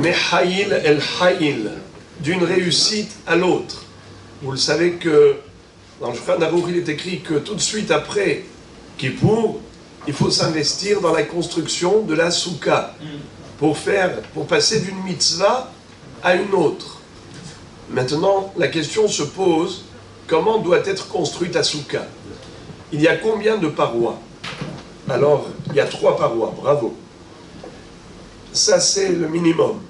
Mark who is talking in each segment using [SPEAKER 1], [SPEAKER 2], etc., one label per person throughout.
[SPEAKER 1] Mehaïl el Haïl, d'une réussite à l'autre. Vous le savez que dans le Shulchan Aruch, il est écrit que tout de suite après Kippour, il faut s'investir dans la construction de la soukha pour passer d'une mitzvah à une autre. Maintenant, la question se pose, comment doit être construite la soukha? Il y a combien de parois? Alors, il y a 3 parois, bravo. Ça, c'est le minimum.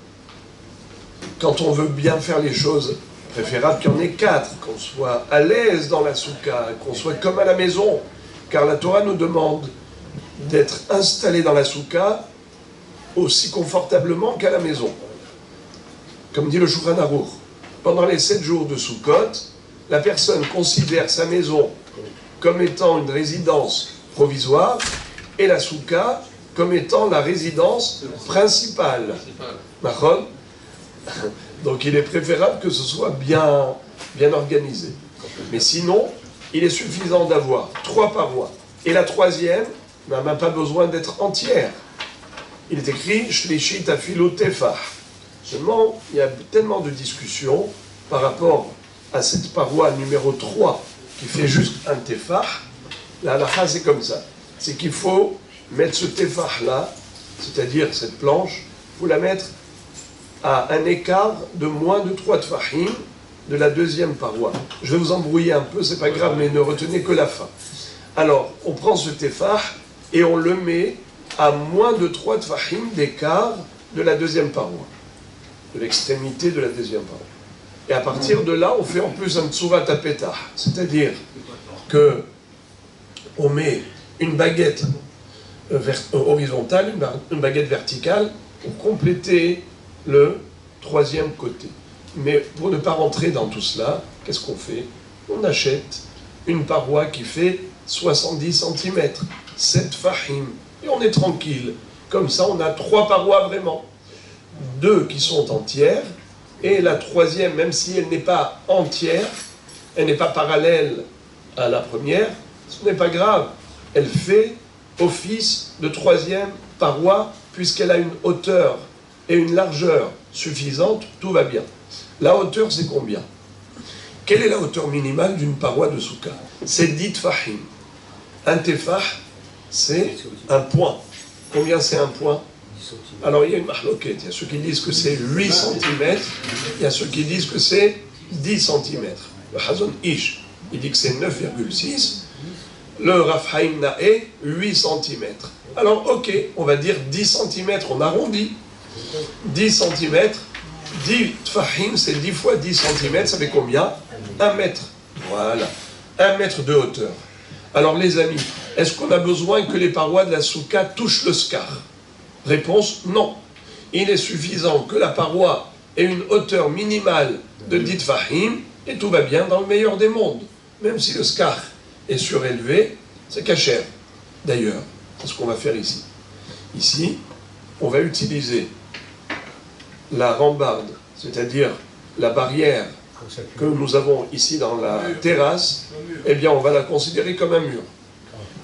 [SPEAKER 1] Quand on veut bien faire les choses, préférable qu'il y en ait 4, qu'on soit à l'aise dans la soukha, qu'on soit comme à la maison, car la Torah nous demande d'être installé dans la soukha aussi confortablement qu'à la maison. Comme dit le Shulchan Aruch, pendant les 7 jours de Sukkot, la personne considère sa maison comme étant une résidence provisoire et la soukha comme étant la résidence principale. Donc il est préférable que ce soit bien organisé. Mais sinon, il est suffisant d'avoir 3 parois. Et la 3e n'a même pas besoin d'être entière. Il est écrit Shlishit afilo tefah. Seulement, il y a tellement de discussions par rapport à cette paroi numéro 3 qui fait juste un tefah. La halakha, c'est comme ça. C'est qu'il faut mettre ce tefah-là, c'est-à-dire cette planche, il faut la mettre à un écart de moins de 3 tefahim de la 2e paroi. Je vais vous embrouiller un peu, c'est pas grave, mais ne retenez que la fin. Alors, on prend ce tefah et on le met à moins de 3 tefahim d'écart de la 2e paroi, de l'extrémité de la 2e paroi. Et à partir de là, on fait en plus un tsurat apetah, c'est-à-dire que on met une baguette horizontale, une baguette verticale pour compléter le 3e côté. Mais pour ne pas rentrer dans tout cela, qu'est-ce qu'on fait? On achète une paroi qui fait 70 cm, 7 fahim, et on est tranquille. Comme ça, on a 3 parois vraiment. 2 qui sont entières, et la 3e, même si elle n'est pas entière, elle n'est pas parallèle à la première, ce n'est pas grave. Elle fait office de 3e paroi, puisqu'elle a une hauteur et une largeur suffisante, tout va bien. La hauteur, c'est combien? Quelle est la hauteur minimale d'une paroi de soukha? C'est 10 tefahim. Un tefah, c'est un point. Combien c'est un point? Alors, il y a une mahloket. Il y a ceux qui disent que c'est 8 cm. Il y a ceux qui disent que c'est 10 cm. Le Hazon Ish, il dit que c'est 9,6. Le Rav Haim Nae, 8 cm. Alors, ok, on va dire 10 cm, on arrondit. 10 cm, 10 tfahim, c'est 10 fois 10 cm, ça fait combien? 1 mètre. Voilà, 1 mètre de hauteur. Alors les amis, est-ce qu'on a besoin que les parois de la soukha touchent le skar? Réponse, non. Il est suffisant que la paroi ait une hauteur minimale de 10 tfahim, et tout va bien dans le meilleur des mondes. Même si le skar est surélevé, c'est kasher. D'ailleurs, c'est ce qu'on va faire ici. Ici, on va utiliser la rambarde, c'est-à-dire la barrière que nous avons ici dans la terrasse, eh bien on va la considérer comme un mur.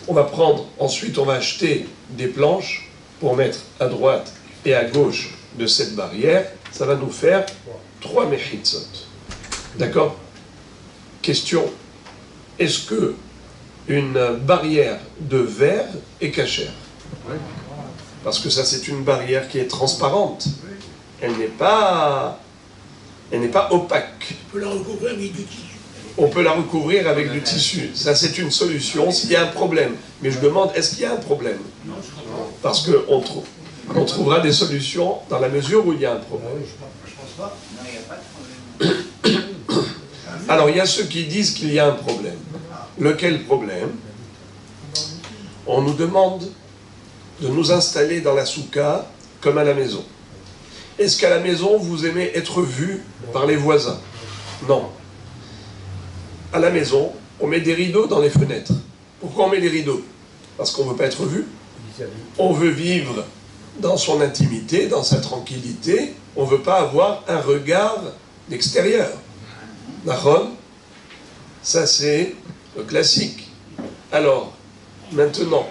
[SPEAKER 1] On va prendre, ensuite on va acheter des planches pour mettre à droite et à gauche de cette barrière. Ça va nous faire 3 mechitzot. D'accord? Question, est-ce que une barrière de verre est cachère? Parce que ça, c'est une barrière qui est transparente. Elle n'est pas opaque.
[SPEAKER 2] On peut la recouvrir avec du tissu.
[SPEAKER 1] On peut la recouvrir avec du tissu. Ça, c'est une solution s'il y a un problème. Mais je demande, est-ce qu'il y a un problème? Parce qu'on on trouvera des solutions dans la mesure où il y a un problème.
[SPEAKER 2] Je pense pas. Non, il n'y a pas de problème.
[SPEAKER 1] Alors, il y a ceux qui disent qu'il y a un problème. Lequel problème? On nous demande de nous installer dans la soukha comme à la maison. Est-ce qu'à la maison, vous aimez être vu par les voisins? Non. À la maison, on met des rideaux dans les fenêtres. Pourquoi on met les rideaux? Parce qu'on ne veut pas être vu. On veut vivre dans son intimité, dans sa tranquillité. On ne veut pas avoir un regard d'extérieur. D'accord? Ça, c'est le classique. Alors, maintenant,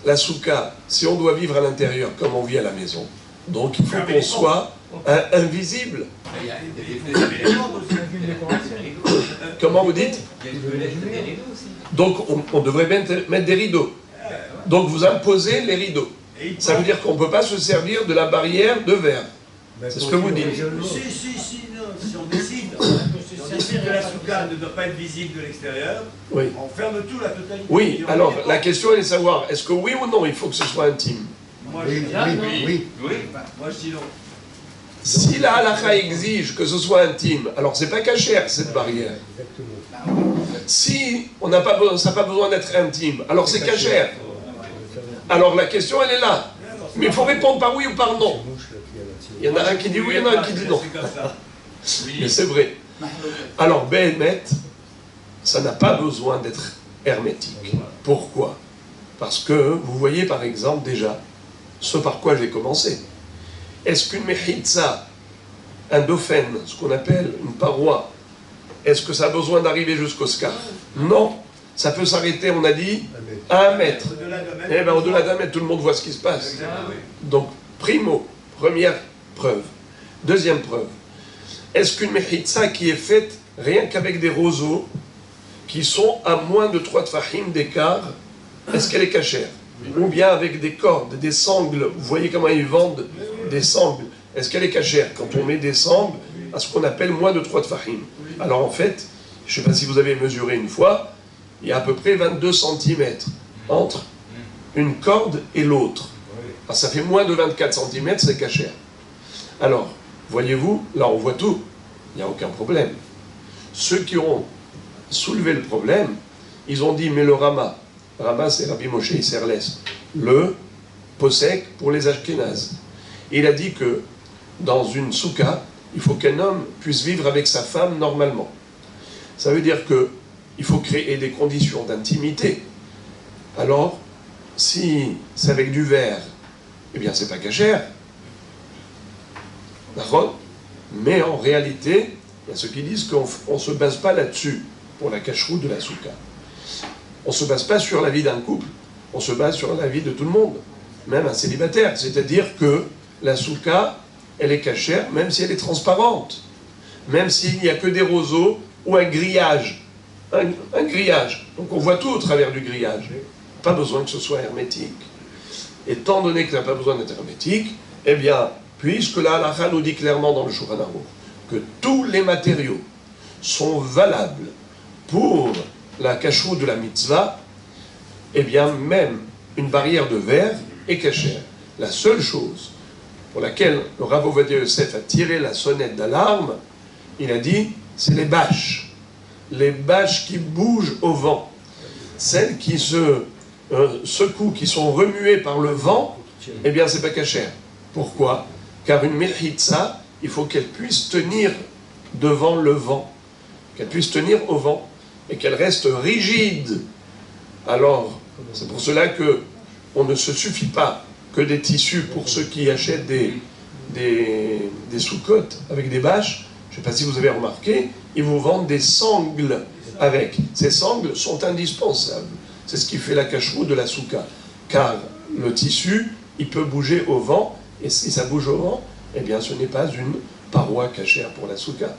[SPEAKER 1] la soukha, si on doit vivre à l'intérieur comme on vit à la maison, donc il faut qu'on soit invisible.
[SPEAKER 2] Il y a des éléments aussi.
[SPEAKER 1] Comment vous dites?
[SPEAKER 2] Il y a une fenêtre et des rideaux aussi.
[SPEAKER 1] Donc on devrait mettre des rideaux. Donc vous imposez les rideaux. Ça veut dire qu'on ne peut pas se servir de la barrière de verre. C'est ce que vous dites.
[SPEAKER 3] Si, on décide que la soukha ne doit pas être visible de l'extérieur,
[SPEAKER 1] Oui.
[SPEAKER 3] on ferme tout, la totalité.
[SPEAKER 1] Oui, alors la question est de savoir, est-ce que oui ou non, il faut que ce soit intime?
[SPEAKER 3] Moi, je dis
[SPEAKER 2] Oui.
[SPEAKER 3] Moi, je dis non.
[SPEAKER 1] Si la halakha exige que ce soit intime, alors c'est pas cachère cette barrière. Si on n'a pas besoin, ça n'a pas besoin d'être intime, alors c'est cachère. Alors la question elle est là. Mais il faut répondre par oui ou par non. Il y en a un qui dit oui, il y en a un qui dit non.
[SPEAKER 3] C'est comme ça.
[SPEAKER 1] Mais c'est vrai. Alors Behemet, ça n'a pas besoin d'être hermétique. Pourquoi? Parce que vous voyez par exemple déjà ce par quoi j'ai commencé. Est-ce qu'une mechitza, un dauphin, ce qu'on appelle une paroi, est-ce que ça a besoin d'arriver jusqu'au scar? Non. Ça peut s'arrêter, on a dit, à 1 mètre. Eh bien, au-delà d'1 mètre, tout le monde voit ce qui se passe. Donc, primo, première preuve. Deuxième preuve. Est-ce qu'une mechitza qui est faite rien qu'avec des roseaux, qui sont à moins de 3 tfahim d'écart, est-ce qu'elle est cachère? Ou bien avec des cordes, des sangles, vous voyez comment ils vendent des sangles, est-ce qu'elle est cachère quand on met des sangles à ce qu'on appelle moins de 3 tfahim? Alors en fait, je ne sais pas si vous avez mesuré une fois, il y a à peu près 22 cm entre une corde et l'autre. Alors ça fait moins de 24 cm, c'est cachère. Alors, voyez-vous, là on voit tout, il n'y a aucun problème. Ceux qui ont soulevé le problème, ils ont dit, mais le Rama c'est Rabbi Moshe Isserles, le posek pour les Ashkénazes. Il a dit que dans une soukha, il faut qu'un homme puisse vivre avec sa femme normalement. Ça veut dire qu'il faut créer des conditions d'intimité. Alors, si c'est avec du verre, eh bien c'est pas cachère. D'accord? Mais en réalité, il y a ceux qui disent qu'on ne se base pas là-dessus pour la cacheroute de la soukha. On ne se base pas sur la vie d'un couple, on se base sur la vie de tout le monde, même un célibataire. C'est-à-dire que la soukha, elle est cachère, même si elle est transparente, même s'il n'y a que des roseaux ou un grillage. Un grillage. Donc on voit tout au travers du grillage. Pas besoin que ce soit hermétique. Étant donné que ça n'a pas besoin d'être hermétique, eh bien, puisque la halakha nous dit clairement dans le Shulchan Aruch que tous les matériaux sont valables pour la cacheroute de la mitzvah, eh bien, même une barrière de verre est cachère. La seule chose pour laquelle le Rav Ovadia Yosef a tiré la sonnette d'alarme, il a dit, c'est les bâches. Les bâches qui bougent au vent. Celles qui se secouent, qui sont remuées par le vent, eh bien, c'est pas cachère. Pourquoi? Car une mechitza, il faut qu'elle puisse tenir devant le vent, qu'elle puisse tenir au vent, et qu'elle reste rigide. Alors, c'est pour cela que on ne se suffit pas que des tissus pour ceux qui achètent des sous-côtes avec des bâches. Je ne sais pas si vous avez remarqué, ils vous vendent des sangles avec. Ces sangles sont indispensables. C'est ce qui fait la cacheroute de la soukha. Car le tissu, il peut bouger au vent, et si ça bouge au vent, eh bien ce n'est pas une paroi cachère pour la soukha.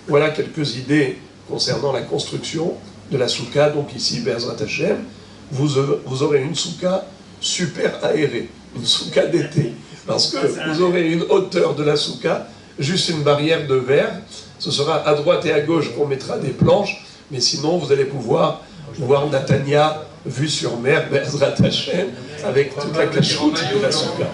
[SPEAKER 1] Voilà quelques idées concernant la construction de la soukha. Donc ici, Be'ezrat Hashem, vous aurez une soukha super aérée, une soukha d'été, parce que vous aurez une hauteur de la soukha, juste une barrière de verre. Ce sera à droite et à gauche qu'on mettra des planches, mais sinon vous allez pouvoir voir Natania vue sur mer, Be'ezrat Hashem, avec toute la cacheroute de la soukha.